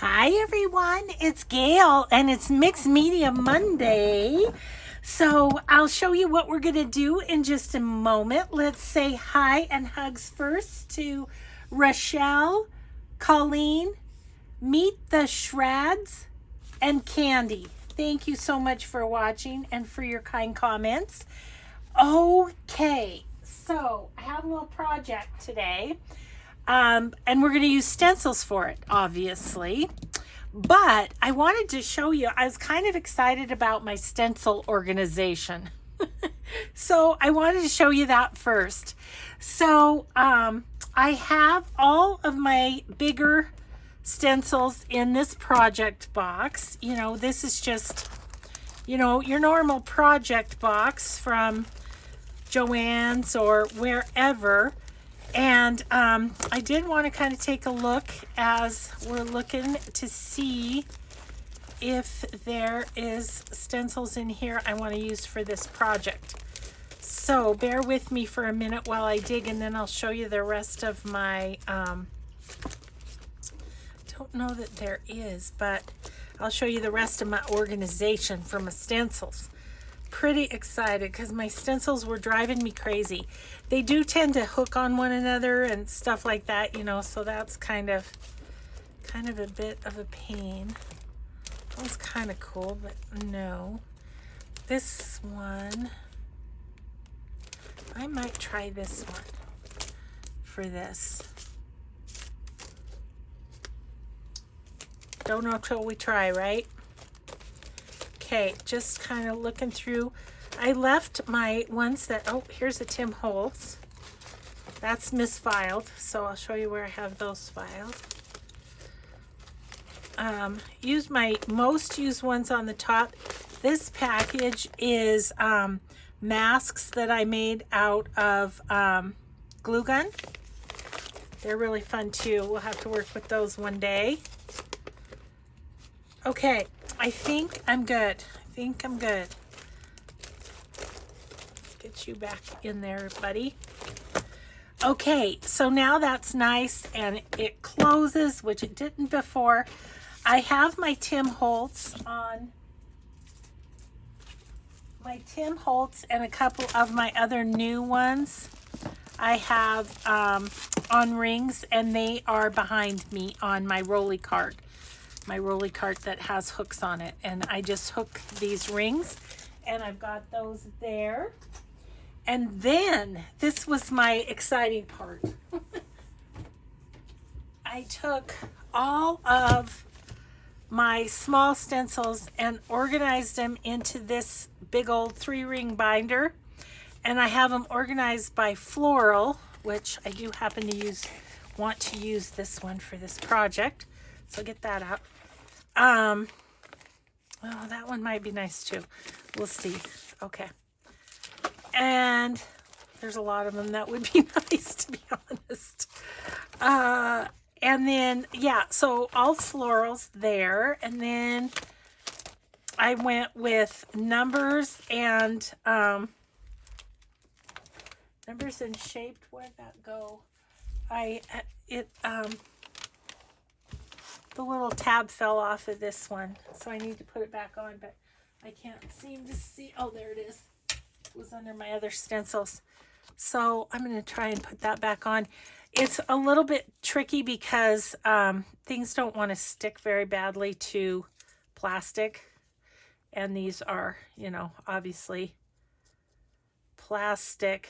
Hi everyone, it's Gail and it's Mixed Media Monday. So I'll show you what we're going to do in just a moment. Let's say hi and hugs first to Rochelle, Colleen, Meet the Shreds, and Candy. Thank you so much for watching and for your kind comments. Okay, so I have a little project today. And we're going to use stencils for it, obviously. But I wanted to show you, I was kind of excited about my stencil organization. So I wanted to show you that first. So I have all of my bigger stencils in this project box. You know, this is just, you know, your normal project box from Joann's or wherever. And I did want to kind of take a look as we're looking to see if there is stencils in here I want to use for this project. So bear with me for a minute while I dig, and then I'll show you the rest of my, don't know that there is, but I'll show you the rest of my organization for my stencils. Pretty excited because my stencils were driving me crazy. They do tend to hook on one another and stuff like that, you know, so that's kind of a bit of a pain. That was kind of cool, but no. This one, I might try this one for this. Don't know till we try, right? Okay, just kind of looking through. I left my ones that, oh, here's a Tim Holtz. That's misfiled, so I'll show you where I have those filed. Use my most used ones on the top. This package is masks that I made out of glue gun. They're really fun too. We'll have to work with those one day. Okay, I think I'm good. Get you back in there, buddy. Okay, so now that's nice and it closes, which it didn't before. I have my Tim Holtz on. My Tim Holtz and a couple of my other new ones I have on rings, and they are behind me on my rolly cart. My rolly cart that has hooks on it, and I just hook these rings, and I've got those there. And then this was my exciting part. I took all of my small stencils and organized them into this big old 3-ring binder, and I have them organized by floral, which I do happen to want to use this one for this project, so get that out. Oh, that one might be nice too. We'll see. Okay. And there's a lot of them that would be nice, to be honest. And then, yeah, so all florals there. And then I went with numbers and shaped. Where'd that go? The little tab fell off of this one, so I need to put it back on, but I can't seem to see. Oh, there it is. It was under my other stencils. So I'm going to try and put that back on. It's a little bit tricky because things don't want to stick very badly to plastic. And these are, you know, obviously plastic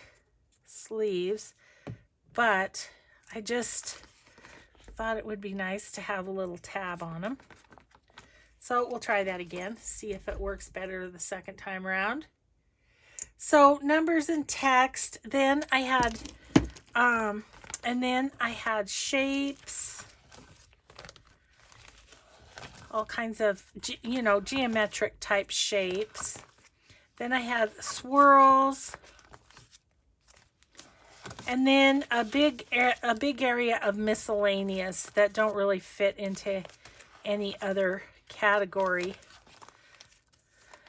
sleeves. But I just thought it would be nice to have a little tab on them. So we'll try that again, see if it works better the second time around. So numbers and text, then I had shapes, all kinds of, you know, geometric type shapes. Then I had swirls. And then a big area of miscellaneous that don't really fit into any other category.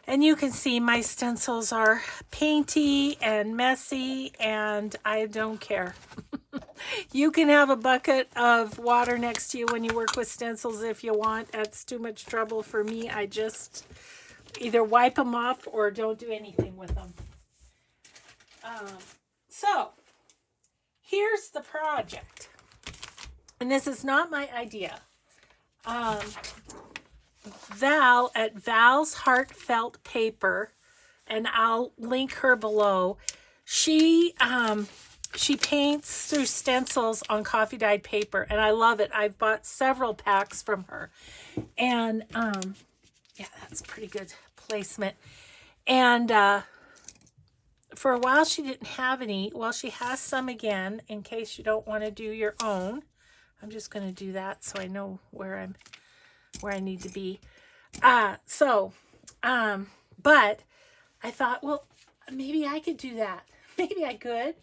And you can see my stencils are painty and messy, and I don't care. You can have a bucket of water next to you when you work with stencils if you want. That's too much trouble for me. I just either wipe them off or don't do anything with them. So here's the project. And this is not my idea. Val at Val's Heartfelt Paper, and I'll link her below. She paints through stencils on coffee dyed paper, and I love it. I've bought several packs from her, and yeah, that's pretty good placement. And for a while she didn't have any. Well, she has some again in case you don't want to do your own. I'm just going to do that so I know where I need to be. But I thought, well, maybe I could do that. Maybe I could.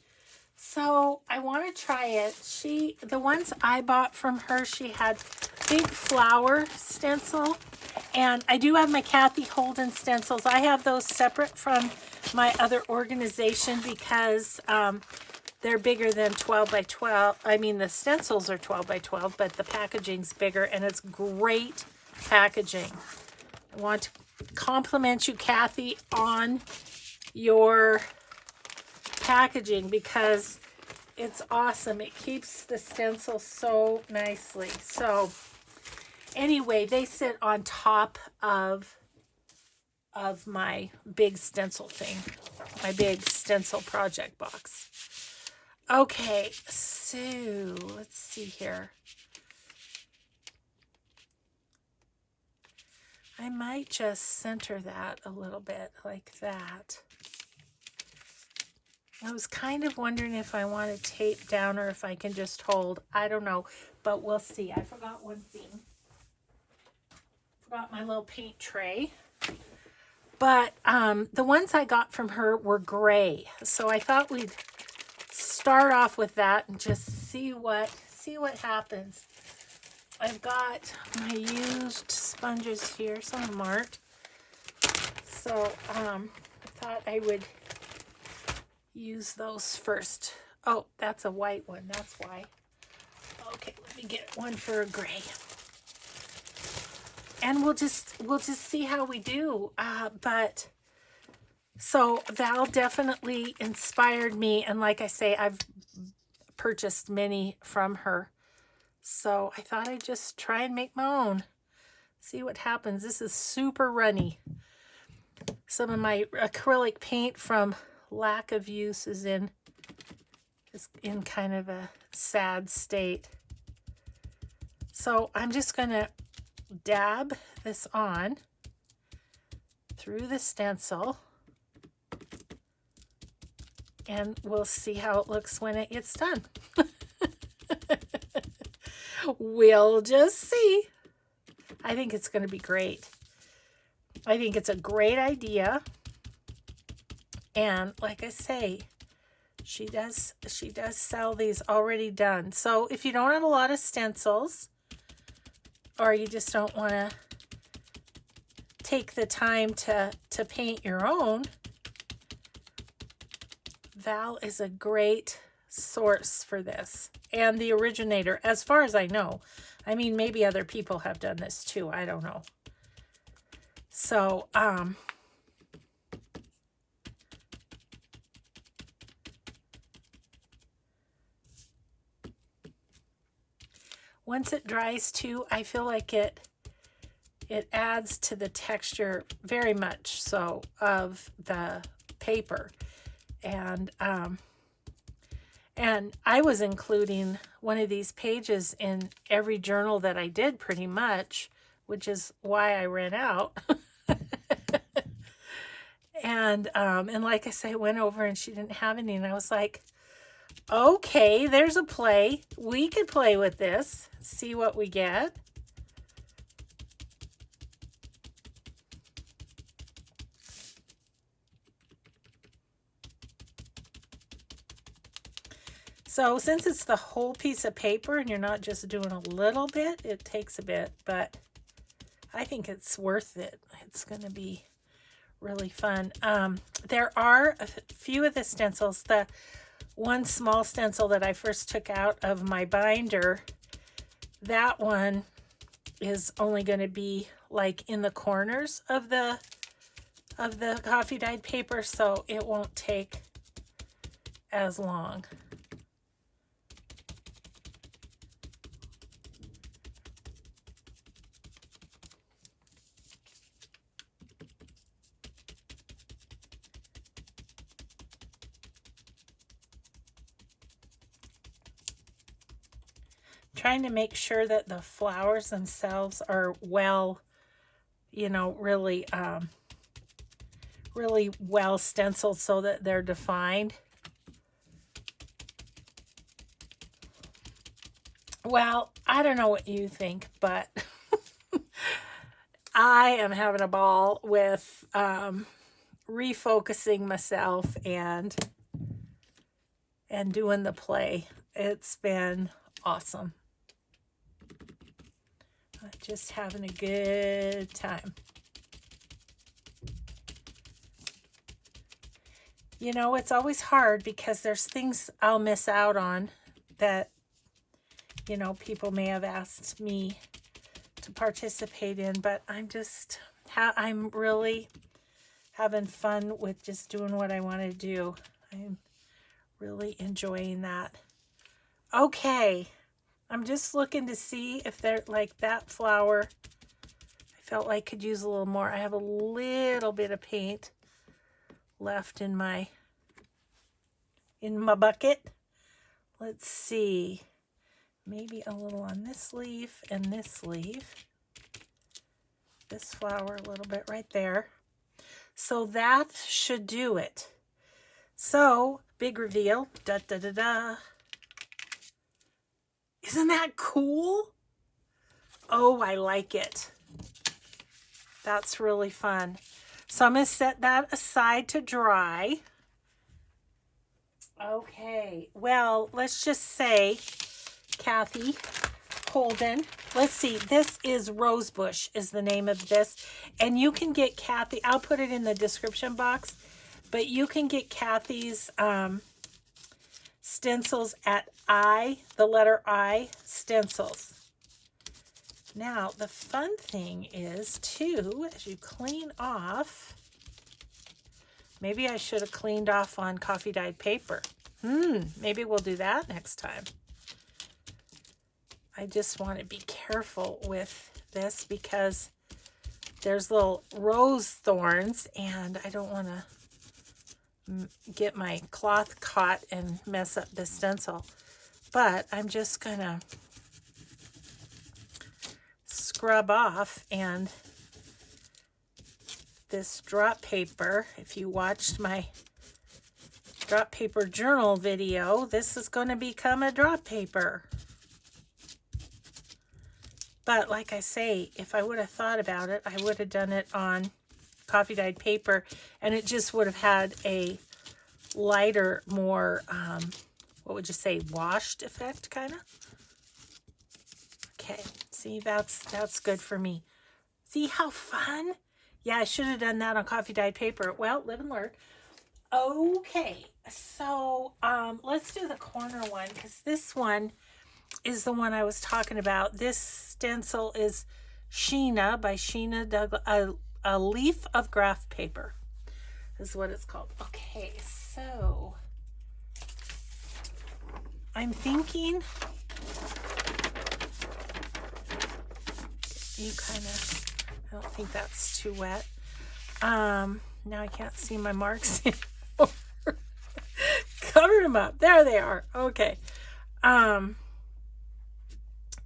So I want to try it. The ones I bought from her, she had big flower stencil. And I do have my Kathy Holden stencils. I have those separate from my other organization because they're bigger than 12 by 12. I mean, the stencils are 12 by 12, but the packaging's bigger, and it's great packaging. I want to compliment you, Kathy, on your packaging because it's awesome. It keeps the stencil so nicely. So anyway, they sit on top of my big stencil thing, my big stencil project box. Okay, so let's see here. I might just center that a little bit like that. I was kind of wondering if I want to tape down or if I can just hold. I don't know, but we'll see. I forgot one thing. Forgot my little paint tray. But the ones I got from her were gray. So I thought we'd start off with that and just see what happens. I've got my used sponges here. Some of them aren't. So I thought I would use those first. Oh, that's a white one. That's why. Okay, let me get one for a gray. And we'll just see how we do. But so Val definitely inspired me, and like I say, I've purchased many from her. So I thought I'd just try and make my own. See what happens. This is super runny. Some of my acrylic paint from lack of use is in kind of a sad state. So I'm just going to dab this on through the stencil, and we'll see how it looks when it gets done. We'll just see. I think it's going to be great. I think it's a great idea. And like I say, she does sell these already done. So if you don't have a lot of stencils, or you just don't want to take the time to paint your own, Val is a great source for this, and the originator, as far as I know. I mean, maybe other people have done this too. I don't know. So, once it dries too, I feel like it adds to the texture very much so of the paper. And I was including one of these pages in every journal that I did pretty much, which is why I ran out. And like I say, I went over and she didn't have any, and I was like, okay, there's a play. We could play with this, see what we get. So since it's the whole piece of paper and you're not just doing a little bit, it takes a bit, but I think it's worth it. It's going to be really fun. There are a few of the stencils. one small stencil that I first took out of my binder. That one is only going to be like in the corners of the coffee dyed paper, so it won't take as long. Trying to make sure that the flowers themselves are well, you know, really really well stenciled so that they're defined. Well, I don't know what you think, but I am having a ball with refocusing myself and doing the play. It's been awesome. Just having a good time. You know, it's always hard because there's things I'll miss out on that, you know, people may have asked me to participate in, but I'm really having fun with just doing what I want to do. I'm really enjoying that. Okay, I'm just looking to see if they're like that flower. I felt like could use a little more. I have a little bit of paint left in my bucket. Let's see. Maybe a little on this leaf and this leaf. This flower a little bit right there. So that should do it. So, big reveal. Da da da da. Isn't that cool? Oh, I like it. That's really fun. So I'm going to set that aside to dry. Okay, well, let's just say, Kathy Holden, let's see, this is Rosebush is the name of this. And you can get Kathy, I'll put it in the description box, but you can get Kathy's stencils at the letter I, Stencils. Now, the fun thing is, too, as you clean off, maybe I should have cleaned off on coffee dyed paper. Maybe we'll do that next time. I just want to be careful with this because there's little rose thorns and I don't want to get my cloth caught and mess up the stencil. But I'm just going to scrub off, and this drop paper, if you watched my drop paper journal video, this is going to become a drop paper. But like I say, if I would have thought about it, I would have done it on coffee dyed paper, and it just would have had a lighter, more, what would you say, washed effect, kind of. Okay, see, that's good for me. See how fun? Yeah, I should have done that on coffee dyed paper. Well, live and learn. Okay, so let's do the corner one, because this one is the one I was talking about. This stencil is Sheena by Sheena Douglas, a leaf of graph paper is what it's called. Okay, so I'm thinking you kind of, I don't think that's too wet. Now I can't see my marks anymore. Covered them up. There they are. Okay.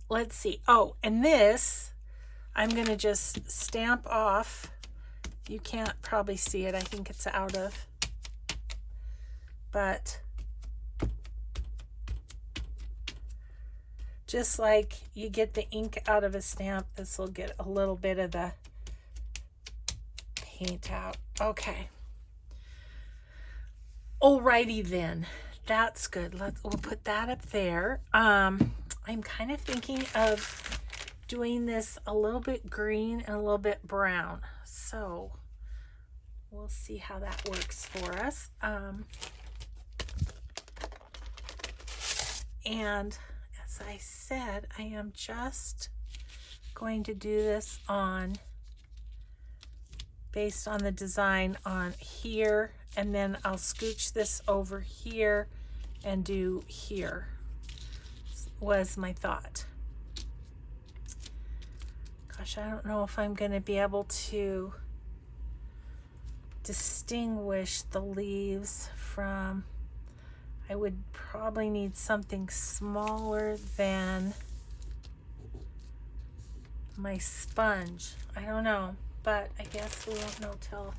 Let's see. Oh, and this, I'm going to just stamp off. You can't probably see it. I think it's out of. But just like you get the ink out of a stamp, this will get a little bit of the paint out. Okay. Alrighty then. That's good. We'll put that up there. I'm kind of thinking of doing this a little bit green and a little bit brown. So we'll see how that works for us. And as I said, I am just going to do this on based on the design on here, and then I'll scooch this over here and do here, was my thought. Gosh, I don't know if I'm going to be able to distinguish the leaves from, I would probably need something smaller than my sponge. I don't know, but I guess we won't know till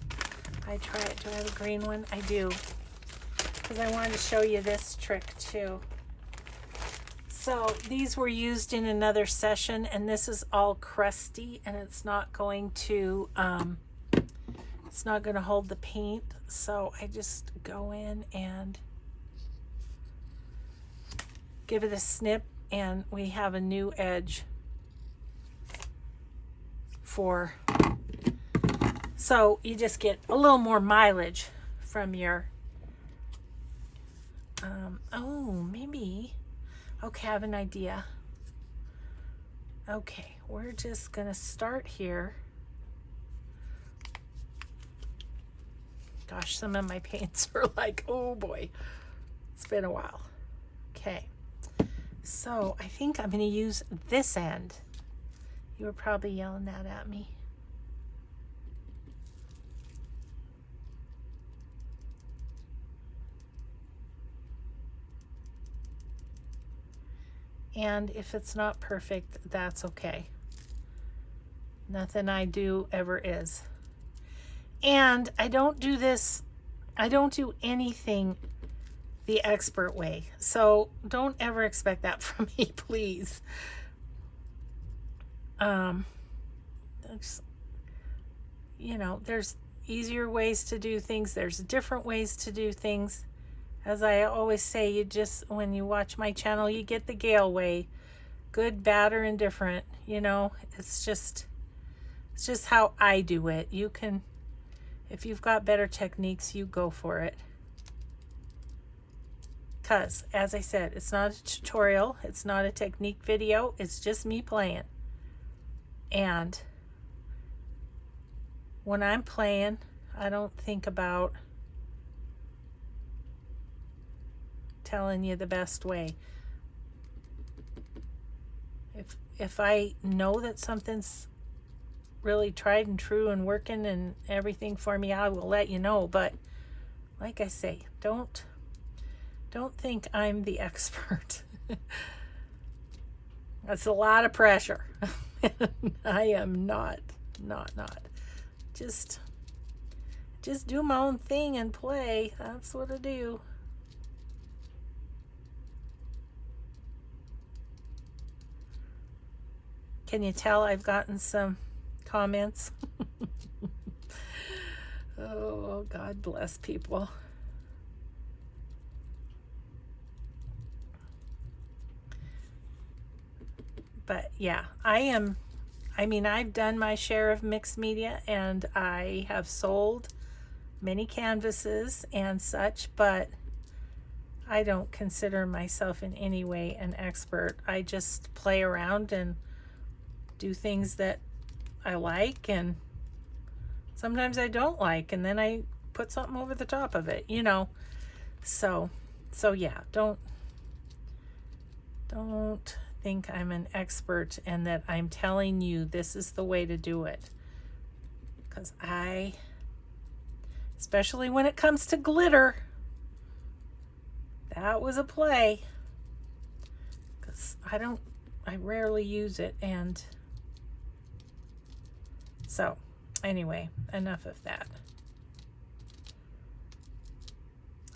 I try it. Do I have a green one? I do, because I wanted to show you this trick too. So these were used in another session, and this is all crusty, and it's not going to hold the paint. So I just go in and give it a snip, and we have a new edge for, so you just get a little more mileage from your oh, maybe, okay, I have an idea. Okay, we're just gonna start here. Gosh, some of my paints are like, oh boy, it's been a while. Okay, so I think I'm gonna use this end. You were probably yelling that at me. And if it's not perfect, that's okay. Nothing I do ever is. And I don't do this, I don't do anything the expert way. So don't ever expect that from me, please. You know, there's easier ways to do things. There's different ways to do things. As I always say, you just, when you watch my channel, you get the Gail way. Good, bad, or indifferent. You know, it's just how I do it. You can, if you've got better techniques, you go for it. Because, as I said, it's not a tutorial. It's not a technique video. It's just me playing. And when I'm playing, I don't think about telling you the best way. If I know that something's really tried and true and working and everything for me, I will let you know. But like I say, don't think I'm the expert. That's a lot of pressure. I am not. Just do my own thing and play. That's what I do. Can you tell I've gotten some comments? Oh, God bless people. But yeah, I mean, I've done my share of mixed media, and I have sold many canvases and such, but I don't consider myself in any way an expert. I just play around and do things that I like, and sometimes I don't like, and then I put something over the top of it, you know. So yeah, don't think I'm an expert and that I'm telling you this is the way to do it. Because especially when it comes to glitter, that was a play. Because I rarely use it. And so anyway, enough of that.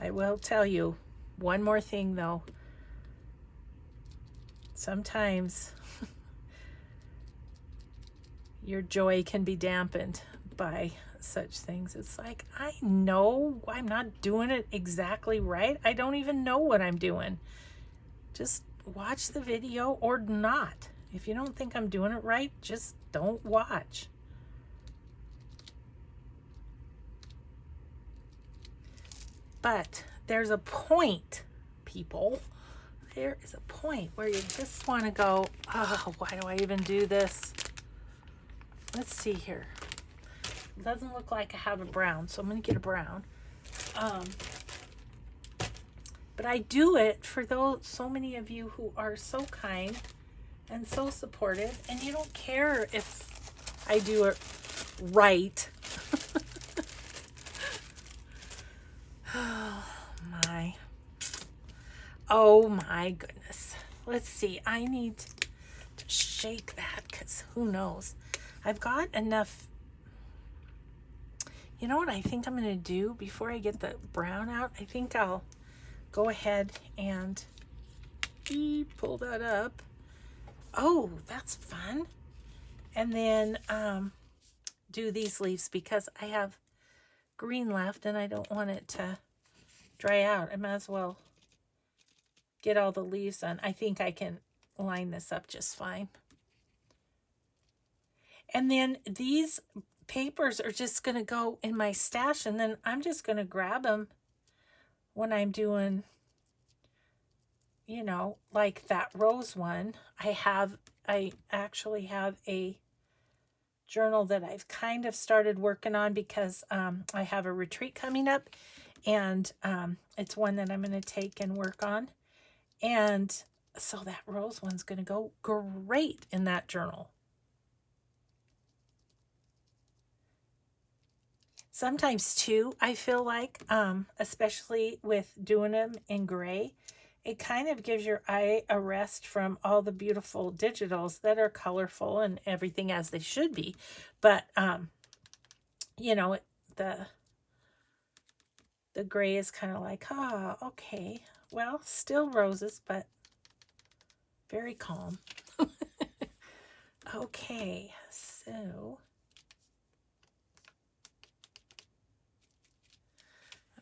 I will tell you one more thing though. Sometimes your joy can be dampened by such things. It's like, I know I'm not doing it exactly right. I don't even know what I'm doing. Just watch the video or not. If you don't think I'm doing it right, just don't watch. But there's a point, people. there is a point where you just want to go, oh, why do I even do this? Let's see here. It doesn't look like I have a brown, so I'm going to get a brown. But I do it for so many of you who are so kind and so supportive, and you don't care if I do it right. Oh my. Oh my goodness. Let's see. I need to shake that because who knows. I've got enough. You know what I think I'm going to do before I get the brown out? I think I'll go ahead and pull that up. Oh, that's fun. And then do these leaves because I have green left and I don't want it to dry out. I might as well get all the leaves on. I think I can line this up just fine. And then these papers are just going to go in my stash, and then I'm just going to grab them when I'm doing, you know, like that rose one. I actually have a journal that I've kind of started working on because I have a retreat coming up, and it's one that I'm going to take and work on. And so that rose one's going to go great in that journal. Sometimes too, I feel like, especially with doing them in gray, it kind of gives your eye a rest from all the beautiful digitals that are colorful and everything as they should be. But, you know, the gray is kind of like, okay, well, still roses, but very calm. Okay, so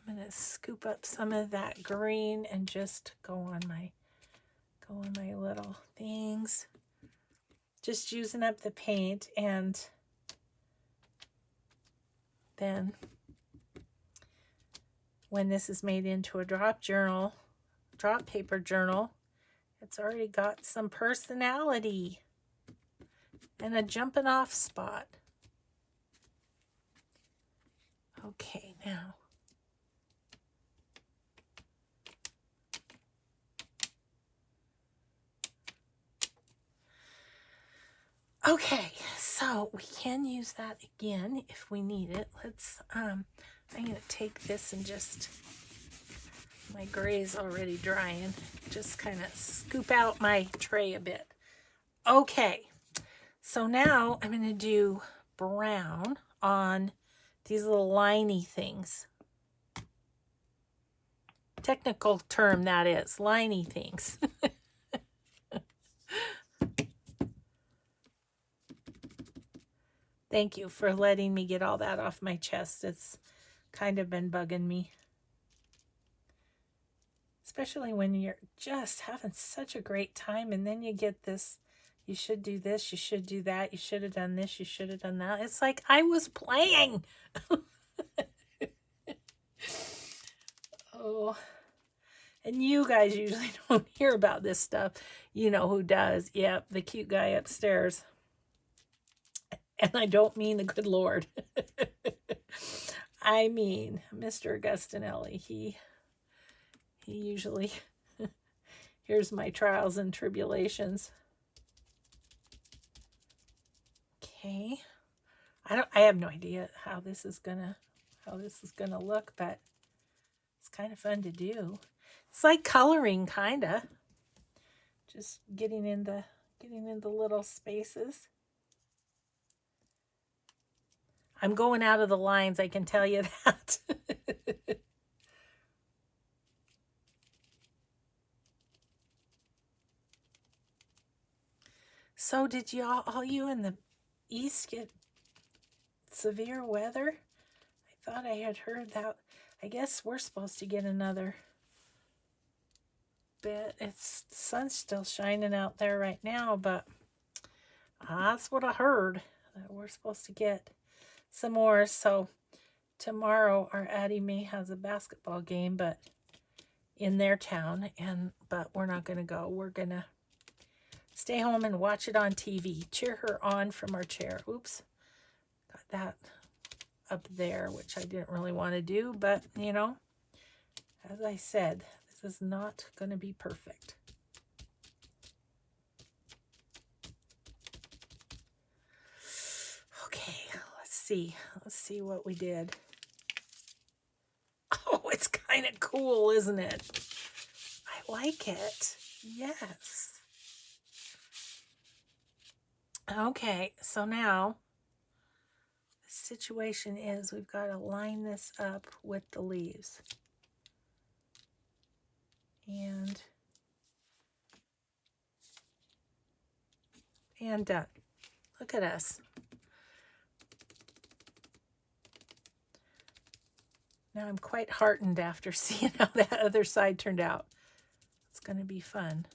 I'm going to scoop up some of that green and just go on my little things. Just using up the paint, and then when this is made into a drop paper journal, it's already got some personality and a jumping off spot. Okay, now okay, so we can use that again if we need it. Let's I'm going to take this and just, my gray's already drying, just kind of scoop out my tray a bit. Okay, so now I'm going to do brown on these little liney things. Technical term that is, liney things. Thank you for letting me get all that off my chest. It's kind of been bugging me. Especially when you're just having such a great time and then you get this, you should do this, you should do that, you should have done this, you should have done that. It's like I was playing. Oh, and you guys usually don't hear about this stuff. You know who does. Yep, the cute guy upstairs. And I don't mean the good Lord. I mean Mr. Augustinelli. He usually hears my trials and tribulations. Okay. I have no idea how this is gonna look, but it's kind of fun to do. It's like coloring, kinda. Just getting in the little spaces. I'm going out of the lines, I can tell you that. So did all you in the East get severe weather? I thought I had heard that. I guess we're supposed to get another bit. The sun's still shining out there right now, but that's what I heard, that we're supposed to get some more. So tomorrow our Addie Mae has a basketball game, but in their town, but we're not going to go. We're going to stay home and watch it on TV. Cheer her on from our chair. Oops. Got that up there, which I didn't really want to do, but you know, as I said, this is not going to be perfect. Okay, let's see. Let's see what we did. Oh, it's kind of cool, isn't it? I like it. Yes. Okay, so now the situation is we've got to line this up with the leaves. And done. Look at us. Now I'm quite heartened after seeing how that other side turned out. It's going to be fun.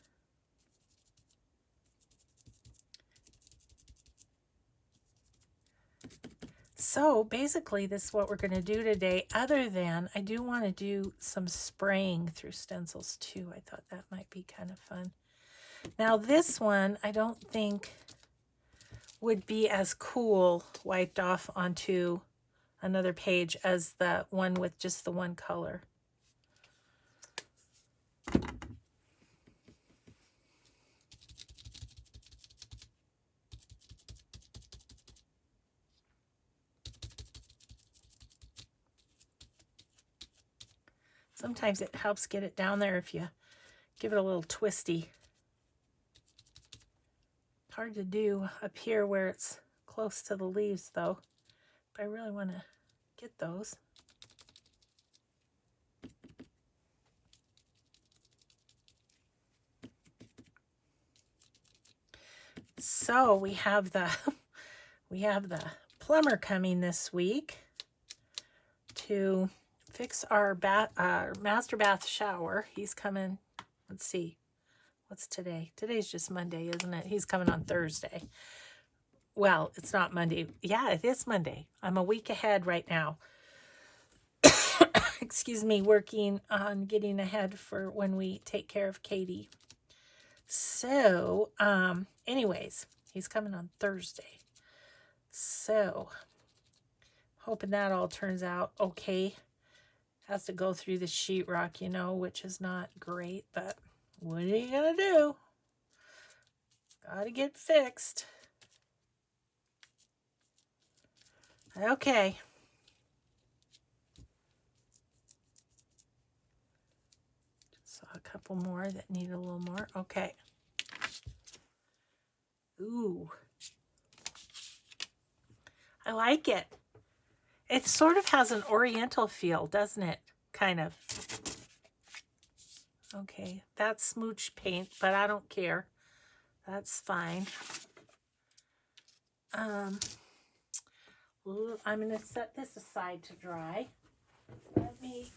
So basically this is what we're going to do today, other than I do want to do some spraying through stencils too. I thought that might be kind of fun. Now this one I don't think would be as cool wiped off onto another page as the one with just the one color. Sometimes it helps get it down there if you give it a little twisty. Hard to do up here where it's close to the leaves though, but I really want to get those. So we have the plumber coming this week to fix our master bath shower. He's coming. Let's see. What's today? Today's just Monday, isn't it? He's coming on Thursday. Well, it's not Monday. Yeah, it is Monday. I'm a week ahead right now. Excuse me, working on getting ahead for when we take care of Katie. So, anyways, he's coming on Thursday. So, hoping that all turns out okay. Has to go through the sheetrock, you know, which is not great, but what are you gonna do? Gotta get fixed. Okay. Just saw a couple more that need a little more. Okay. Ooh. I like it. It sort of has an oriental feel, doesn't it? Kind of. Okay, that's smooch paint, but I don't care. That's fine. I'm going to set this aside to dry. Let me...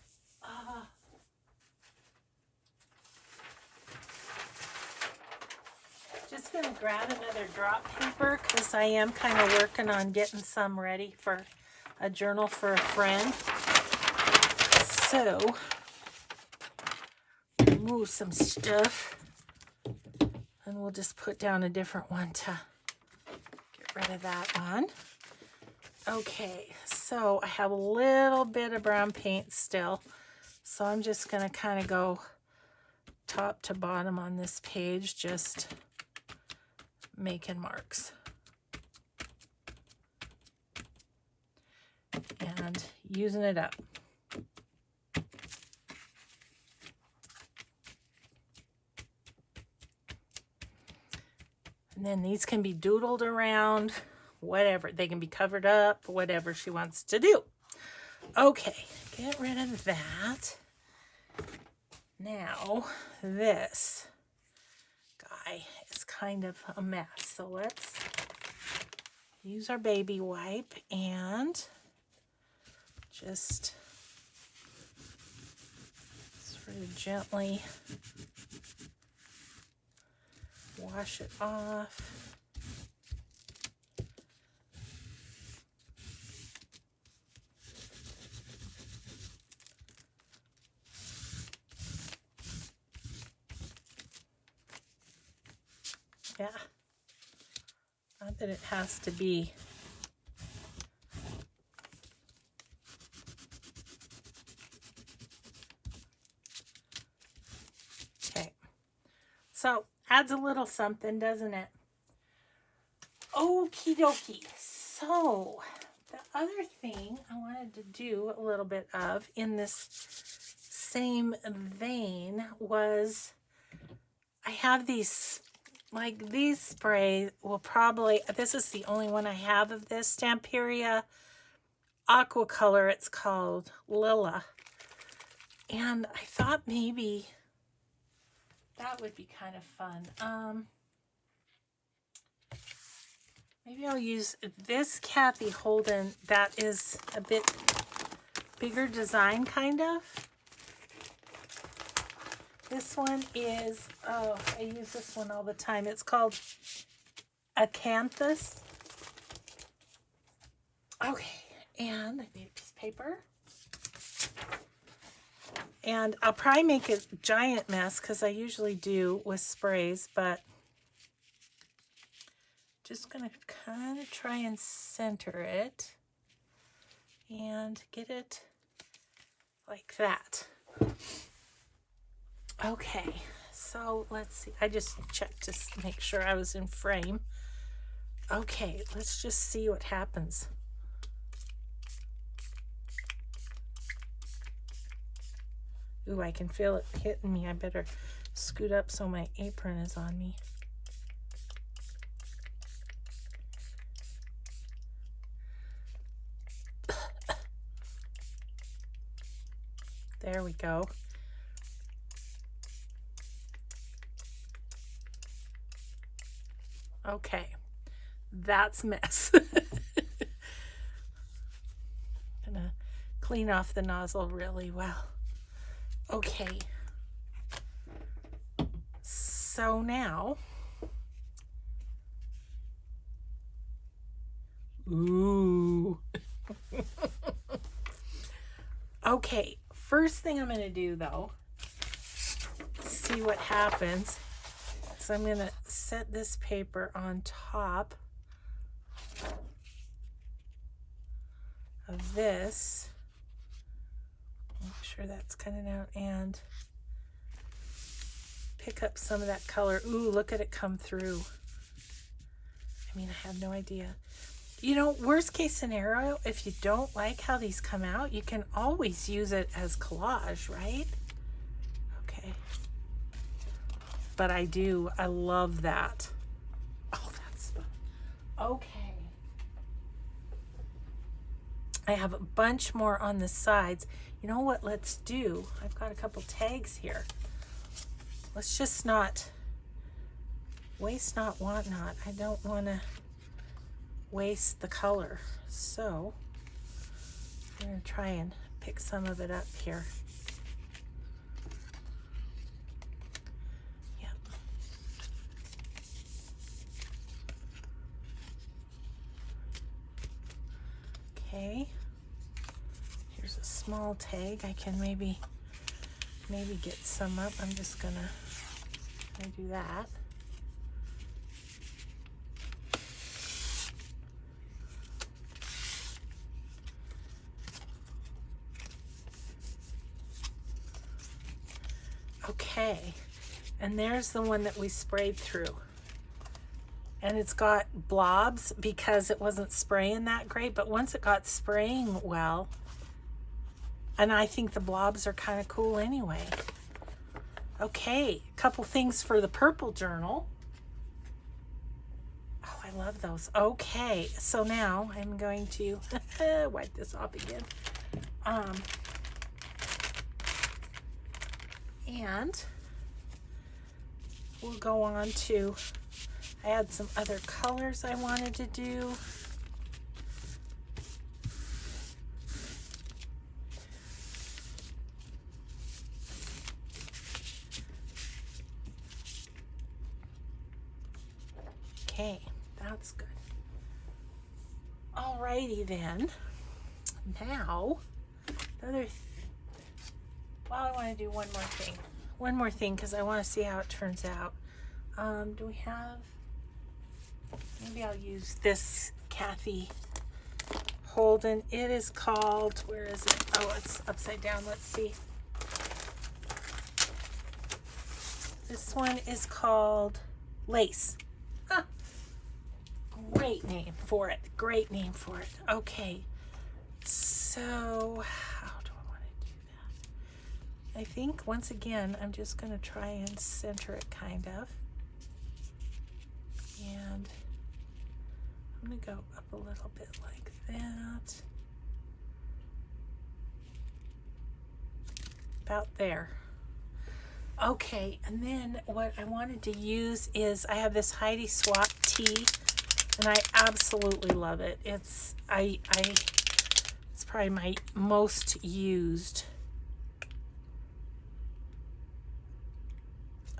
just going to grab another drop paper because I am kind of working on getting some ready for a journal for a friend. So, remove some stuff and we'll just put down a different one to get rid of that one. Okay, so I have a little bit of brown paint still, so I'm just going to kind of go top to bottom on this page, just making marks and using it up. And then these can be doodled around, whatever. They can be covered up, whatever she wants to do. Okay, get rid of that. Now, this guy is kind of a mess. So let's use our baby wipe and just sort of gently wash it off. Yeah. Not that it has to be. Okay. So, adds a little something, doesn't it? Okie dokie. So, the other thing I wanted to do a little bit of in this same vein was I have these, like these sprays will probably, this is the only one I have of this Stamperia Aqua Color, it's called Lila. And I thought maybe that would be kind of fun. Maybe I'll use this Kathy Holden that is a bit bigger design, kind of. This one is, oh, I use this one all the time. It's called Acanthus. Okay, and I made a piece of paper. And I'll probably make a giant mess because I usually do with sprays, but just going to kind of try and center it and get it like that. Okay, so let's see. I just checked to make sure I was in frame. Okay, let's just see what happens. Ooh, I can feel it hitting me. I better scoot up so my apron is on me. There we go. Okay, that's a mess. Gonna clean off the nozzle really well. Okay, so now, ooh. Okay, first thing I'm gonna do though, see what happens. So I'm gonna set this paper on top of this. Make sure that's cutting out and pick up some of that color. Ooh, look at it come through. I mean, I have no idea. You know, worst case scenario, if you don't like how these come out, you can always use it as collage, right? Okay. But I love that. Oh, that's fun. Okay. I have a bunch more on the sides. You know what, let's do? I've got a couple tags here. Let's just not waste not, want not. I don't want to waste the color. So I'm going to try and pick some of it up here. Yep. Okay. Here's a small tag. I can maybe get some up. I'm just gonna do that. Okay, and there's the one that we sprayed through. And it's got blobs because it wasn't spraying that great, but once it got spraying well, and I think the blobs are kind of cool anyway. Okay, a couple things for the purple journal. Oh, I love those. Okay, so now I'm going to wipe this off again. And we'll go on to, I had some other colors I wanted to do. Okay, that's good. Alrighty then. Now, well, I want to do one more thing. One more thing because I want to see how it turns out. Do we have Maybe I'll use this Kathy Holden. It is called, where is it? Oh, it's upside down. Let's see. This one is called Lace. Huh. Great name for it. Great name for it. Okay. So, how do I want to do that? I think, once again, I'm just going to try and center it, kind of. And I'm going to go up a little bit like that. About there. Okay, and then what I wanted to use is, I have this Heidi Swap tea, and I absolutely love it. It's probably my most used.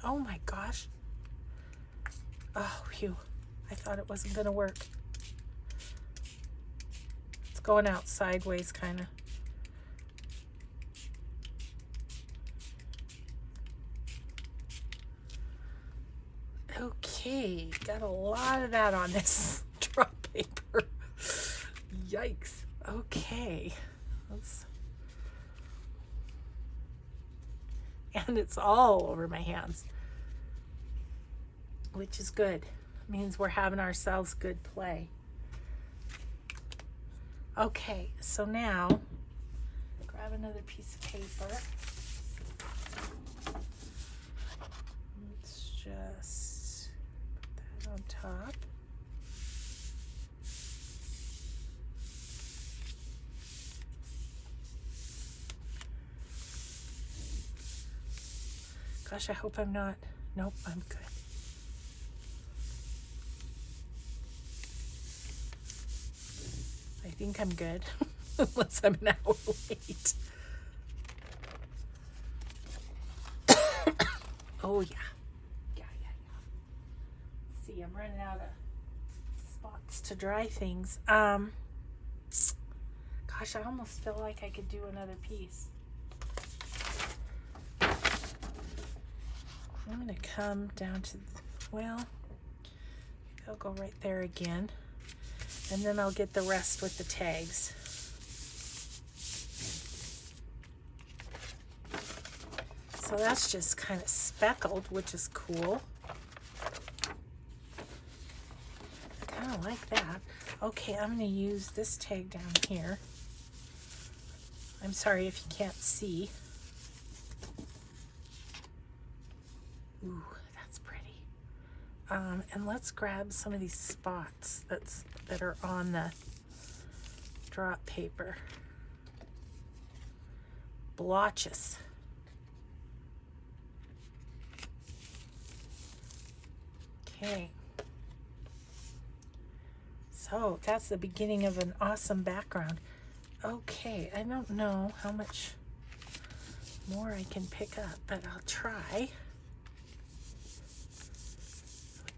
Oh my gosh. Oh, phew. I thought it wasn't going to work. It's going out sideways, kind of. Okay, got a lot of that on this drop paper. Yikes. Okay. And it's all over my hands, which is good. It means we're having ourselves good play. Okay, so now grab another piece of paper. Let's just put that on top. Gosh, I hope I'm not. Nope, I'm good. I think I'm good, unless I'm an hour late. Oh, yeah. Yeah. See, I'm running out of spots to dry things. Gosh, I almost feel like I could do another piece. I'm going to come down to, well, maybe I'll go right there again. And then I'll get the rest with the tags. So that's just kind of speckled, which is cool. I kind of like that. Okay, I'm going to use this tag down here. I'm sorry if you can't see. Ooh, that's pretty. And let's grab some of these spots that are on the drop paper. Blotches. Okay. So that's the beginning of an awesome background. Okay, I don't know how much more I can pick up, but I'll try.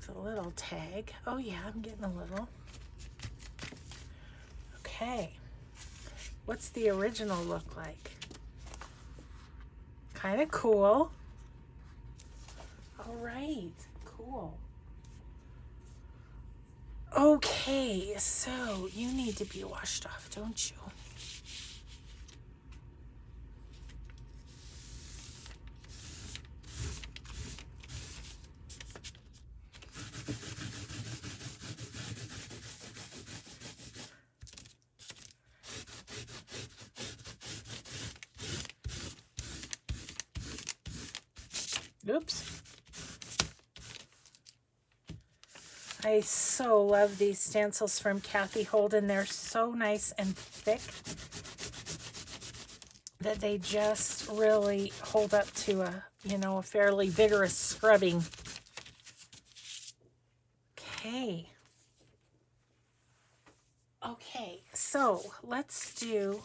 With a little tag. Oh yeah, I'm getting a little. Okay. What's the original look like? Kind of cool. All right, cool. Okay, so you need to be washed off, don't you? Oops. I so love these stencils from Kathy Holden. They're so nice and thick that they just really hold up to a, a fairly vigorous scrubbing. Okay. Okay, so let's do,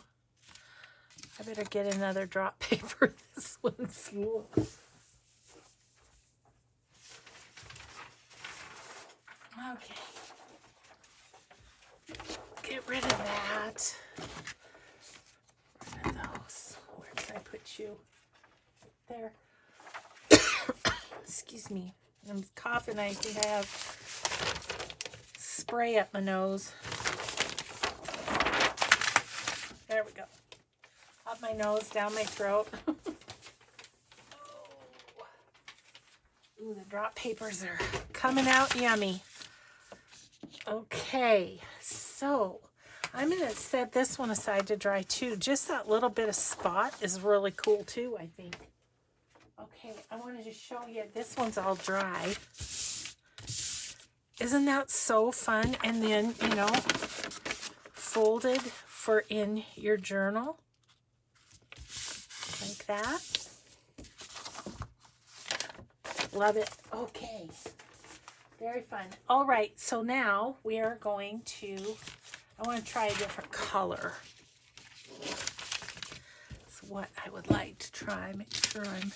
I better get another drop paper. This one's full. Okay. Get rid of that. Rid of those. Where did I put you? There. Excuse me. I'm coughing. I think I have spray up my nose. There we go. Up my nose, down my throat. Ooh, the drop papers are coming out yummy. Okay, so I'm going to set this one aside to dry too. Just that little bit of spot is really cool too, I think. Okay, I wanted to show you, this one's all dry. Isn't that so fun? And then, you know, folded for in your journal. Like that. Love it. Okay. Very fun. All right, so now we are going to, I want to try a different color. That's what I would like to try. Make sure I'm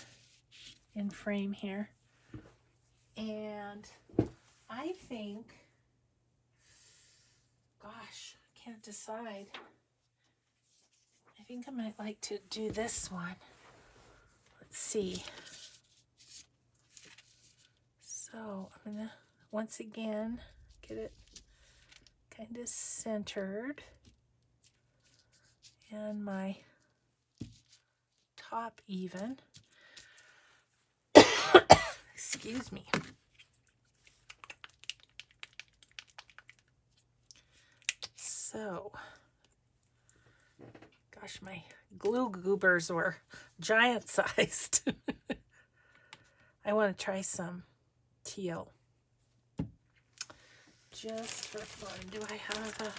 in frame here. And I think, gosh, I can't decide. I think I might like to do this one. Let's see. So I'm going to, once again, get it kind of centered. And my top even. Excuse me. So, gosh, my glue goobers were giant sized. I want to try some teal. Just for fun. Do I have a...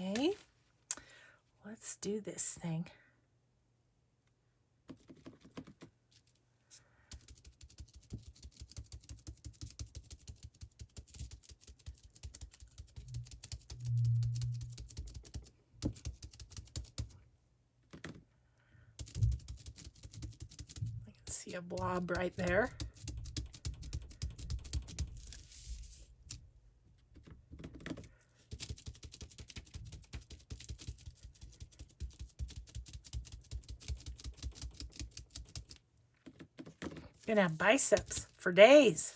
Okay, let's do this thing. I can see a blob right there. Gonna have biceps for days.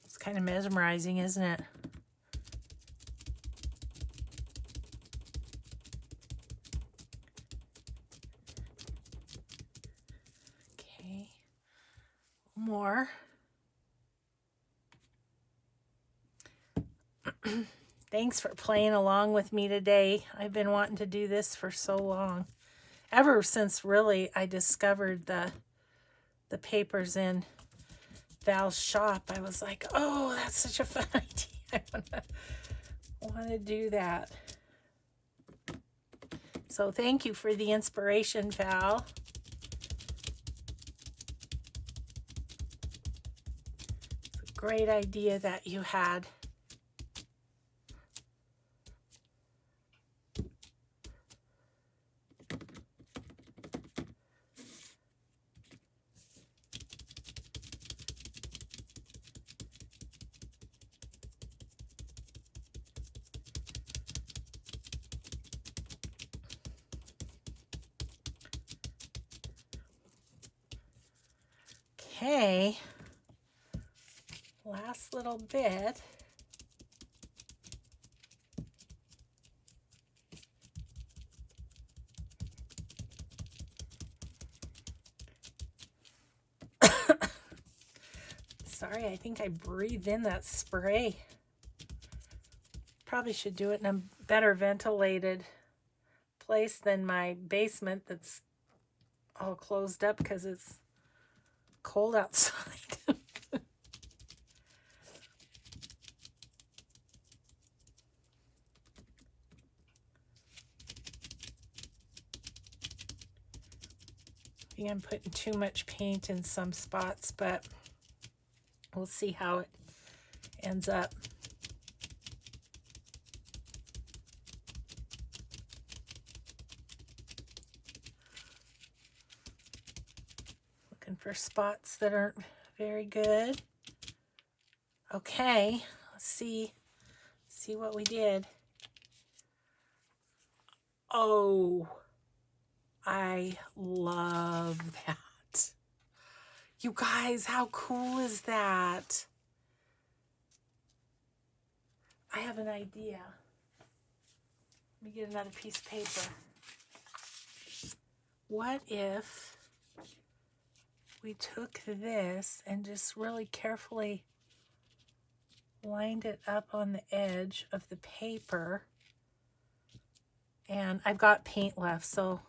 It's kind of mesmerizing, isn't it? Okay, more. Thanks for playing along with me today. I've been wanting to do this for so long. Ever since really I discovered the papers in Val's shop, I was like, oh, that's such a fun idea. I want to do that. So thank you for the inspiration, Val. It's a great idea that you had. Okay, last little bit. Sorry, I think I breathed in that spray. Probably should do it in a better ventilated place than my basement that's all closed up because it's cold outside. I think I'm putting too much paint in some spots, but We'll see how it ends up. Looking for spots that aren't very good. Okay, let's see what we did. Oh, I love that. You guys, how cool is that? I have an idea. Let me get another piece of paper. What if we took this and just really carefully lined it up on the edge of the paper? And I've got paint left, so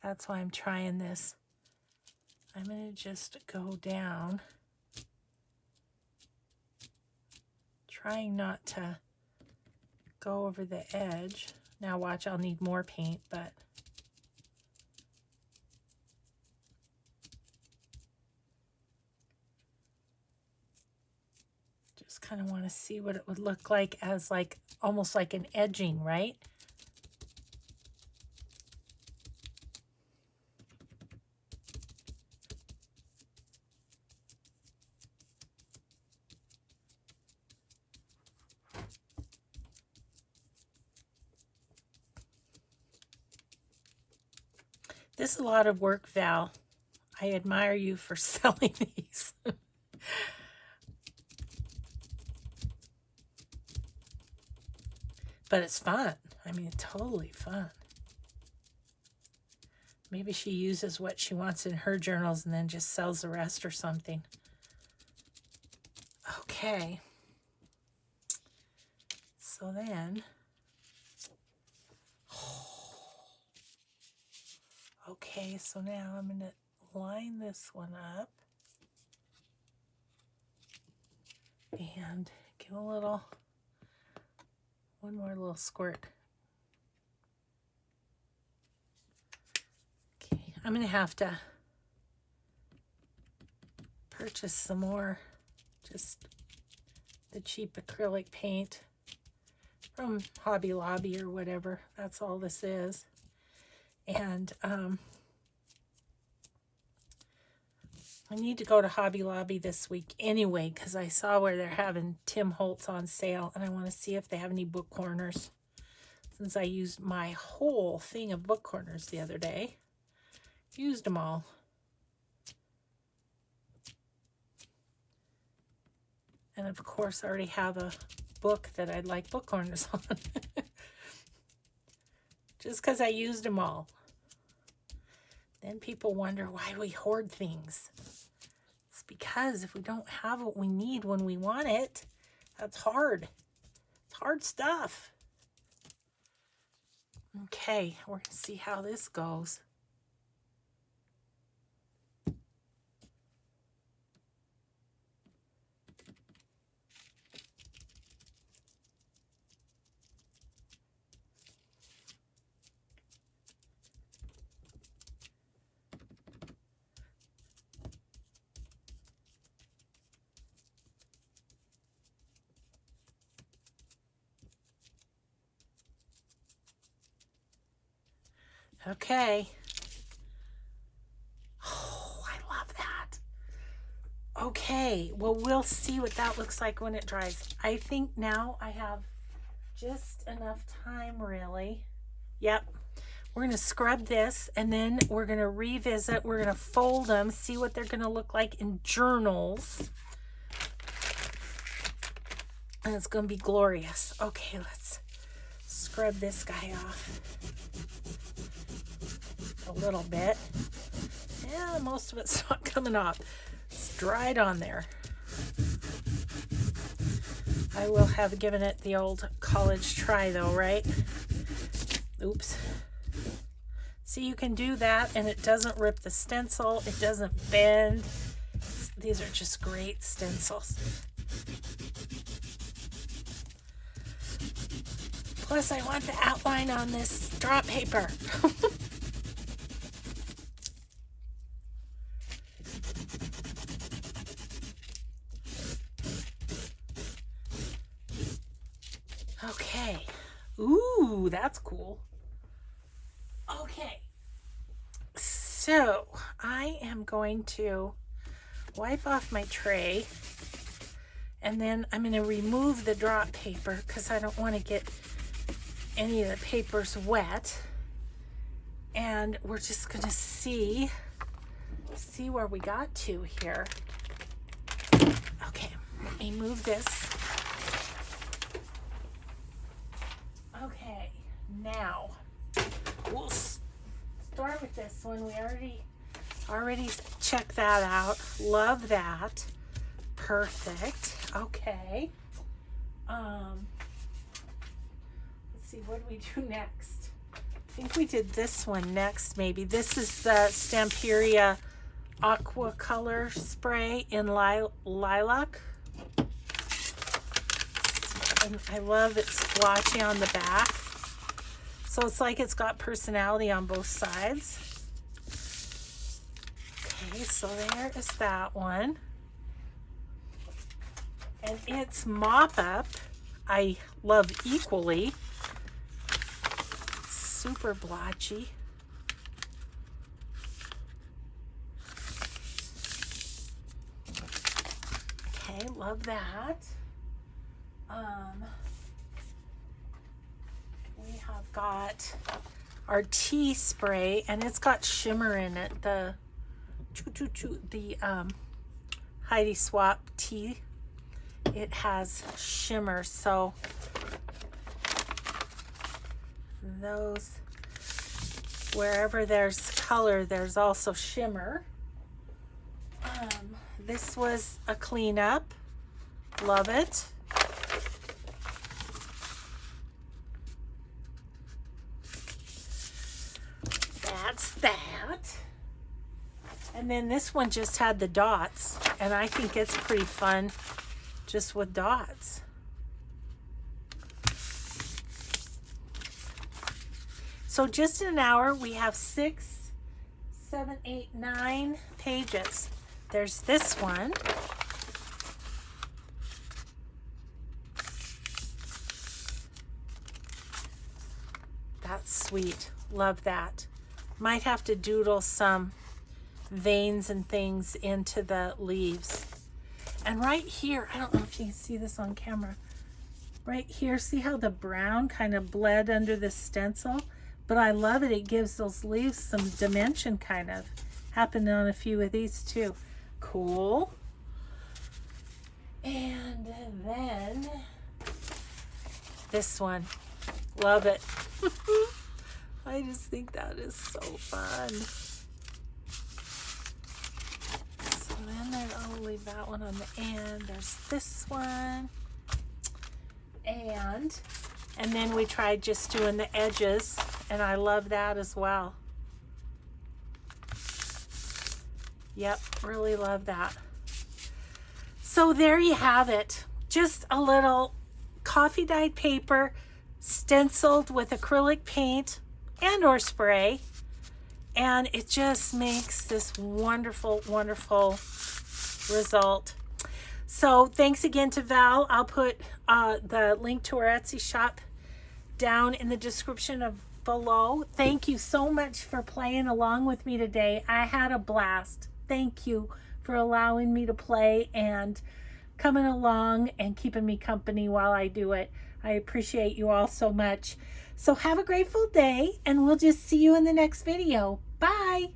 that's why I'm trying this. I'm going to just go down, trying not to go over the edge. Now watch, I'll need more paint, but just kind of want to see what it would look like as like almost like an edging, right? This is a lot of work, Val. I admire you for selling these. But it's fun. I mean, totally fun. Maybe she uses what she wants in her journals and then just sells the rest or something. Okay. So then, okay, so now I'm going to line this one up and give a little, one more little squirt. Okay, I'm going to have to purchase some more, just the cheap acrylic paint from Hobby Lobby or whatever. That's all this is. And I need to go to Hobby Lobby this week anyway, because I saw where they're having Tim Holtz on sale, and I want to see if they have any book corners, since I used my whole thing of book corners the other day. Used them all. And of course I already have a book that I'd like book corners on. Just because I used them all. Then people wonder why we hoard things. It's because if we don't have what we need when we want it, that's hard. It's hard stuff. Okay, we're going to see how this goes. Okay. Oh, I love that. Okay, well, we'll see what that looks like when it dries. I think now I have just enough time, really. Yep. We're going to scrub this, and then we're going to revisit. We're going to fold them, see what they're going to look like in journals. And it's going to be glorious. Okay, let's scrub this guy off a little bit. Yeah, most of it's not coming off. It's dried on there. I will have given it the old college try though, right? Oops. See, you can do that and it doesn't rip the stencil. It doesn't bend. These are just great stencils. Plus, I want the outline on this drop paper. Okay. Ooh, that's cool. Okay. So I am going to wipe off my tray, and then I'm going to remove the drop paper because I don't want to get any of the papers wet. And we're just going to see where we got to here. Okay, let me move this. Okay, now we'll start with this one. We already checked that out. Love that. Perfect. Okay. Let's see, what do we do next? I think we did this one next, maybe. This is the Stamperia Aqua Color Spray in Lilac. And I love it's splotchy on the back. So it's like it's got personality on both sides. Okay, so there is that one. And it's Mop Up. I love equally. Super blotchy. Okay, love that. We have got our tea spray, and it's got shimmer in it. The Heidi Swap tea. It has shimmer, so those, wherever there's color, there's also shimmer. This was a cleanup. Love it. That's that. And then this one just had the dots, and I think it's pretty fun just with dots. So just in an hour, we have 6, 7, 8, 9 pages. There's this one. That's sweet. Love that. Might have to doodle some veins and things into the leaves. And right here, I don't know if you can see this on camera. Right here, see how the brown kind of bled under the stencil? But I love it. It gives those leaves some dimension, kind of. Happened on a few of these too. Cool. And then this one. Love it. I just think that is so fun. So then I'll leave that one on the end. There's this one. And then we tried just doing the edges, and I love that as well. Yep, really love that. So there you have it. Just a little coffee dyed paper stenciled with acrylic paint and or spray, and it just makes this wonderful, wonderful result. So thanks again to Val. I'll put the link to our Etsy shop down in the description of below. Thank you so much for playing along with me today. I had a blast. Thank you for allowing me to play and coming along and keeping me company while I do it. I appreciate you all so much. So have a grateful day, and we'll just see you in the next video. Bye.